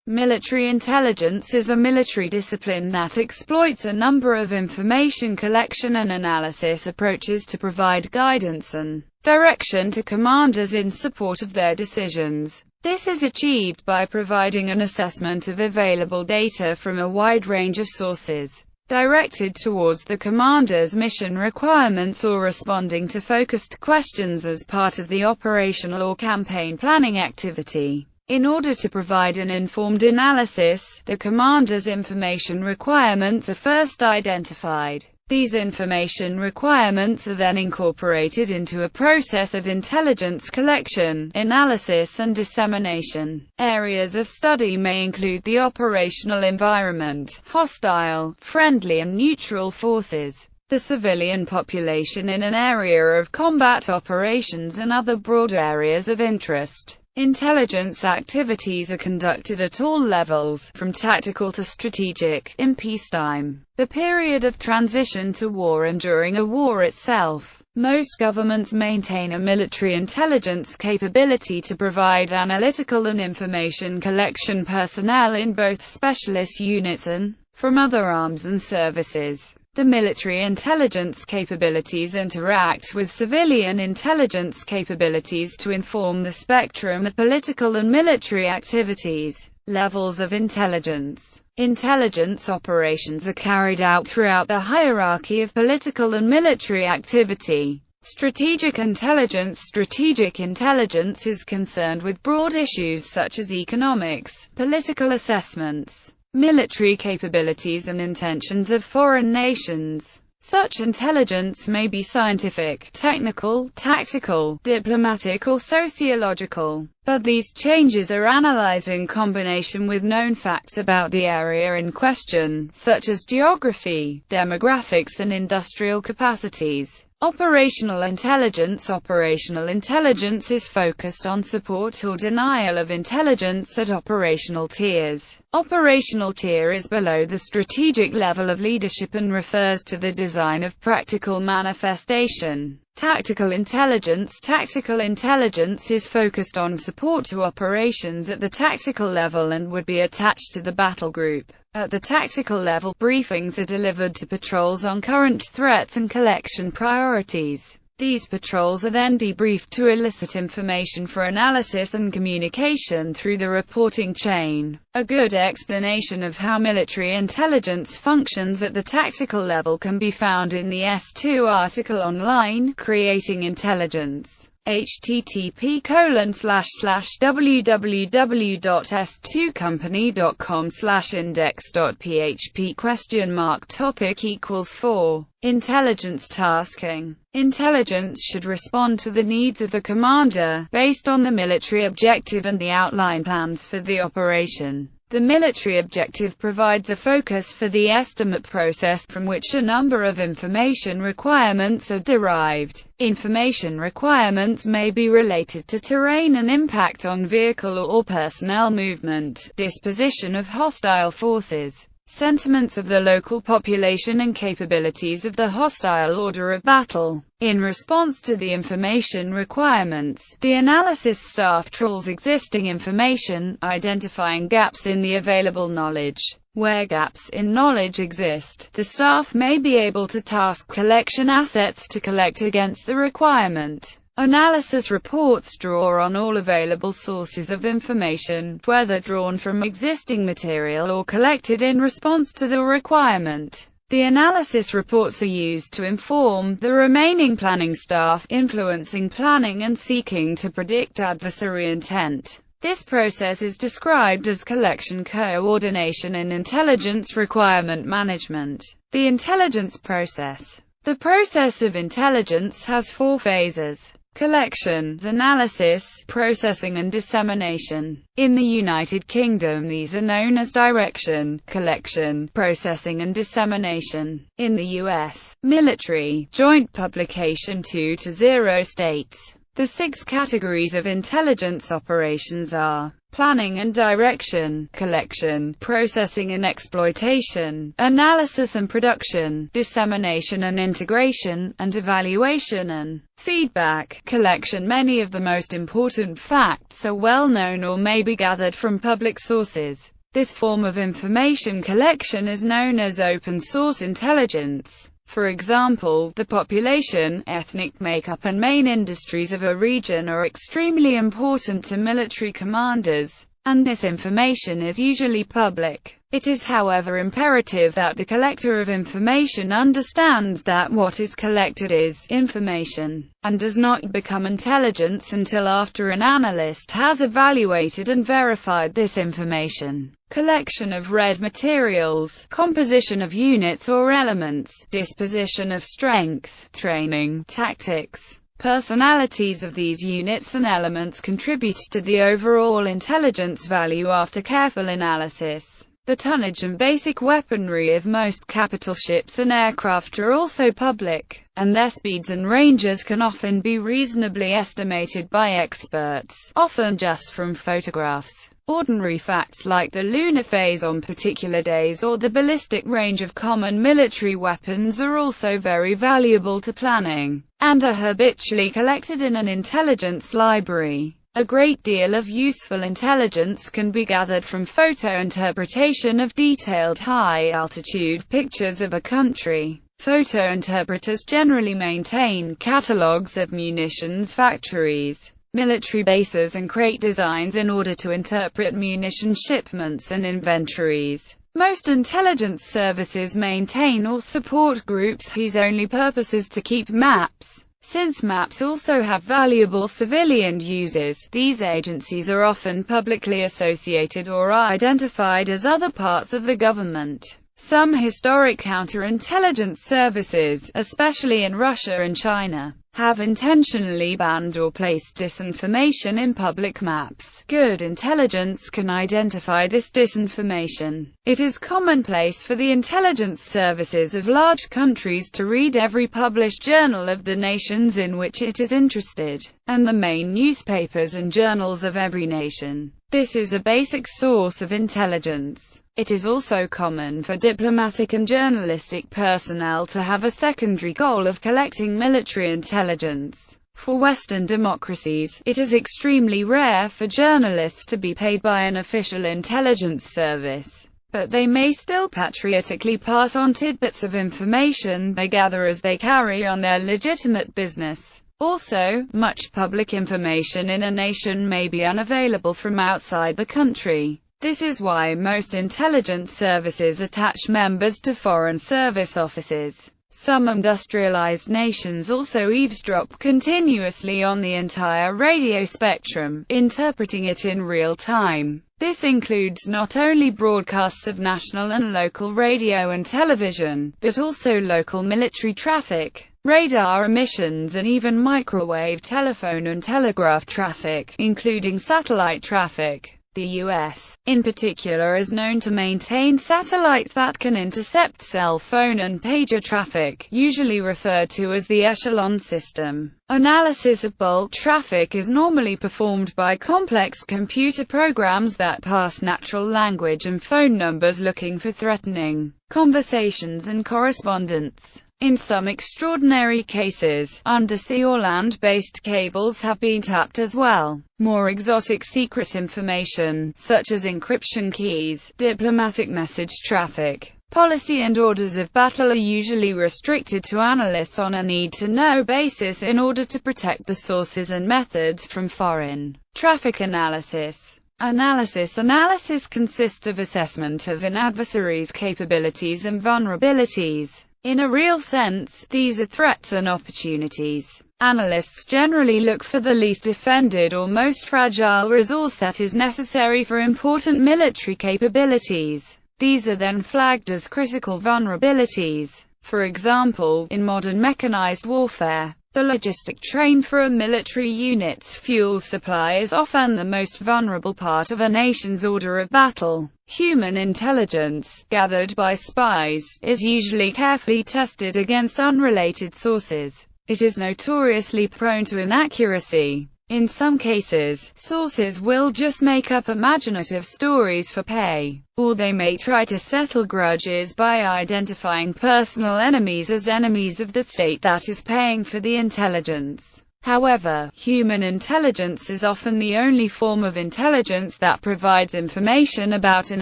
Military intelligence is a military discipline that exploits a number of information collection and analysis approaches to provide guidance and direction to commanders in support of their decisions. This is achieved by providing an assessment of available data from a wide range of sources, directed towards the commander's mission requirements or responding to focused questions as part of the operational or campaign planning activity. In order to provide an informed analysis, the commander's information requirements are first identified. These information requirements are then incorporated into a process of intelligence collection, analysis and dissemination. Areas of study may include the operational environment, hostile, friendly and neutral forces, the civilian population in an area of combat operations and other broad areas of interest. Intelligence activities are conducted at all levels, from tactical to strategic, in peacetime, the period of transition to war and during a war itself. Most governments maintain a military intelligence capability to provide analytical and information collection personnel in both specialist units and from other arms and services. The military intelligence capabilities interact with civilian intelligence capabilities to inform the spectrum of political and military activities. Levels of intelligence. Intelligence operations are carried out throughout the hierarchy of political and military activity. Strategic intelligence. Strategic intelligence is concerned with broad issues such as economics, political assessments, military capabilities and intentions of foreign nations. Such intelligence may be scientific, technical, tactical, diplomatic or sociological, but these changes are analyzed in combination with known facts about the area in question, such as geography, demographics and industrial capacities. Operational intelligence. Operational intelligence is focused on support or denial of intelligence at operational tiers. Operational tier is below the strategic level of leadership and refers to the design of practical manifestation. Tactical intelligence. Tactical intelligence is focused on support to operations at the tactical level and would be attached to the battle group. At the tactical level, briefings are delivered to patrols on current threats and collection priorities. These patrols are then debriefed to elicit information for analysis and communication through the reporting chain. A good explanation of how military intelligence functions at the tactical level can be found in the S2 article online, Creating Intelligence. http://www.s2company.com/index.php ? Topic = 4. Intelligence tasking. Intelligence should respond to the needs of the commander, based on the military objective and the outline plans for the operation. The military objective provides a focus for the estimate process from which a number of information requirements are derived. Information requirements may be related to terrain and impact on vehicle or personnel movement, disposition of hostile forces, sentiments of the local population and capabilities of the hostile order of battle. In response to the information requirements, the analysis staff trawls existing information, identifying gaps in the available knowledge. Where gaps in knowledge exist, the staff may be able to task collection assets to collect against the requirement. Analysis reports draw on all available sources of information, whether drawn from existing material or collected in response to the requirement. The analysis reports are used to inform the remaining planning staff, influencing planning and seeking to predict adversary intent. This process is described as collection coordination and intelligence requirement management. The intelligence process. The process of intelligence has 4 phases: collection, analysis, processing and dissemination. In the United Kingdom these are known as direction, collection, processing and dissemination. In the U.S. military, joint publication 2-0 states, the 6 categories of intelligence operations are planning and direction, collection, processing and exploitation, analysis and production, dissemination and integration, and evaluation and feedback. Collection. Many of the most important facts are well known or may be gathered from public sources. This form of information collection is known as open-source intelligence. For example, the population, ethnic makeup and main industries of a region are extremely important to military commanders, and this information is usually public. It is however imperative that the collector of information understands that what is collected is information, and does not become intelligence until after an analyst has evaluated and verified this information. Collection of read materials, composition of units or elements, disposition of strength, training, tactics, personalities of these units and elements contribute to the overall intelligence value after careful analysis. The tonnage and basic weaponry of most capital ships and aircraft are also public, and their speeds and ranges can often be reasonably estimated by experts, often just from photographs. Ordinary facts like the lunar phase on particular days or the ballistic range of common military weapons are also very valuable to planning, and are habitually collected in an intelligence library. A great deal of useful intelligence can be gathered from photo interpretation of detailed high-altitude pictures of a country. Photo interpreters generally maintain catalogs of munitions factories, military bases and crate designs in order to interpret munition shipments and inventories. Most intelligence services maintain or support groups whose only purpose is to keep maps. Since maps also have valuable civilian uses, these agencies are often publicly associated or identified as other parts of the government. Some historic counterintelligence services, especially in Russia and China, have intentionally banned or placed disinformation in public maps. Good intelligence can identify this disinformation. It is commonplace for the intelligence services of large countries to read every published journal of the nations in which it is interested, and the main newspapers and journals of every nation. This is a basic source of intelligence. It is also common for diplomatic and journalistic personnel to have a secondary goal of collecting military intelligence. For Western democracies, it is extremely rare for journalists to be paid by an official intelligence service, but they may still patriotically pass on tidbits of information they gather as they carry on their legitimate business. Also, much public information in a nation may be unavailable from outside the country. This is why most intelligence services attach members to foreign service offices. Some industrialized nations also eavesdrop continuously on the entire radio spectrum, interpreting it in real time. This includes not only broadcasts of national and local radio and television, but also local military traffic, radar emissions and even microwave telephone and telegraph traffic, including satellite traffic. The U.S., in particular, is known to maintain satellites that can intercept cell phone and pager traffic, usually referred to as the echelon system. Analysis of bulk traffic is normally performed by complex computer programs that parse natural language and phone numbers looking for threatening conversations and correspondence. In some extraordinary cases, undersea or land-based cables have been tapped as well. More exotic secret information, such as encryption keys, diplomatic message traffic, policy and orders of battle are usually restricted to analysts on a need-to-know basis in order to protect the sources and methods from foreign traffic analysis. Analysis consists of assessment of an adversary's capabilities and vulnerabilities. In a real sense, these are threats and opportunities. Analysts generally look for the least defended or most fragile resource that is necessary for important military capabilities. These are then flagged as critical vulnerabilities. For example, in modern mechanized warfare, the logistic train for a military unit's fuel supply is often the most vulnerable part of a nation's order of battle. Human intelligence, gathered by spies, is usually carefully tested against unrelated sources. It is notoriously prone to inaccuracy. In some cases, sources will just make up imaginative stories for pay, or they may try to settle grudges by identifying personal enemies as enemies of the state that is paying for the intelligence. However, human intelligence is often the only form of intelligence that provides information about an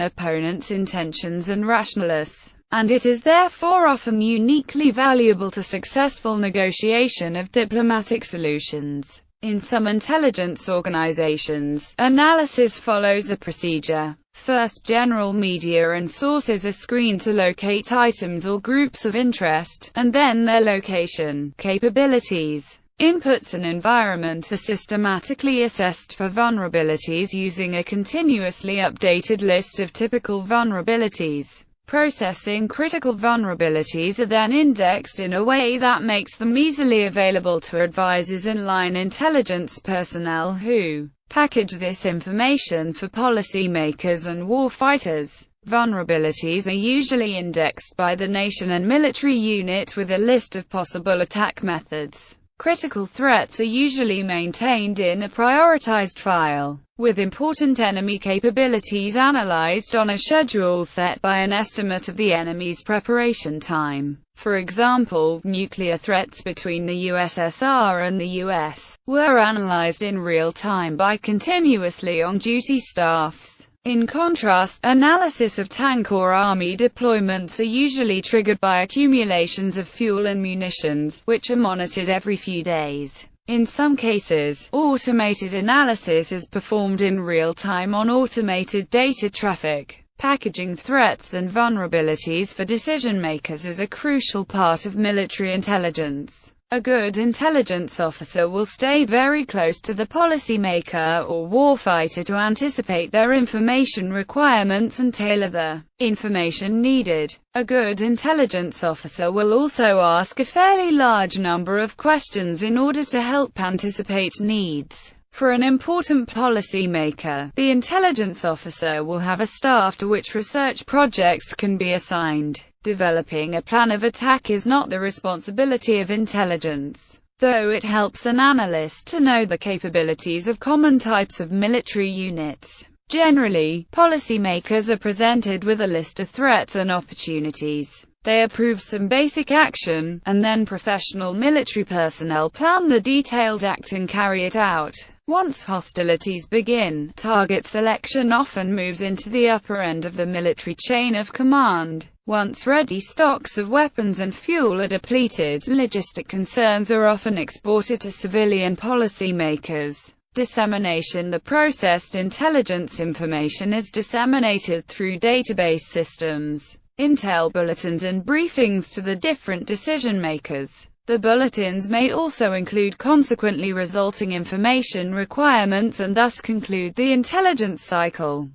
opponent's intentions and rationales, and it is therefore often uniquely valuable to successful negotiation of diplomatic solutions. In some intelligence organizations, analysis follows a procedure. First, general media and sources are screened to locate items or groups of interest, and then their location, capabilities, inputs and environment are systematically assessed for vulnerabilities using a continuously updated list of typical vulnerabilities. Processing critical vulnerabilities are then indexed in a way that makes them easily available to advisors and line intelligence personnel who package this information for policymakers and warfighters. Vulnerabilities are usually indexed by the nation and military unit with a list of possible attack methods. Critical threats are usually maintained in a prioritized file, with important enemy capabilities analyzed on a schedule set by an estimate of the enemy's preparation time. For example, nuclear threats between the USSR and the US were analyzed in real time by continuously on-duty staffs. In contrast, analysis of tank or army deployments are usually triggered by accumulations of fuel and munitions, which are monitored every few days. In some cases, automated analysis is performed in real time on automated data traffic. Packaging threats and vulnerabilities for decision-makers is a crucial part of military intelligence. A good intelligence officer will stay very close to the policymaker or warfighter to anticipate their information requirements and tailor the information needed. A good intelligence officer will also ask a fairly large number of questions in order to help anticipate needs. For an important policymaker, the intelligence officer will have a staff to which research projects can be assigned. Developing a plan of attack is not the responsibility of intelligence, though it helps an analyst to know the capabilities of common types of military units. Generally, policymakers are presented with a list of threats and opportunities. They approve some basic action, and then professional military personnel plan the detailed act and carry it out. Once hostilities begin, target selection often moves into the upper end of the military chain of command. Once ready stocks of weapons and fuel are depleted, logistic concerns are often exported to civilian policymakers. Dissemination. The processed intelligence information is disseminated through database systems, intel bulletins and briefings to the different decision-makers. The bulletins may also include consequently resulting information requirements and thus conclude the intelligence cycle.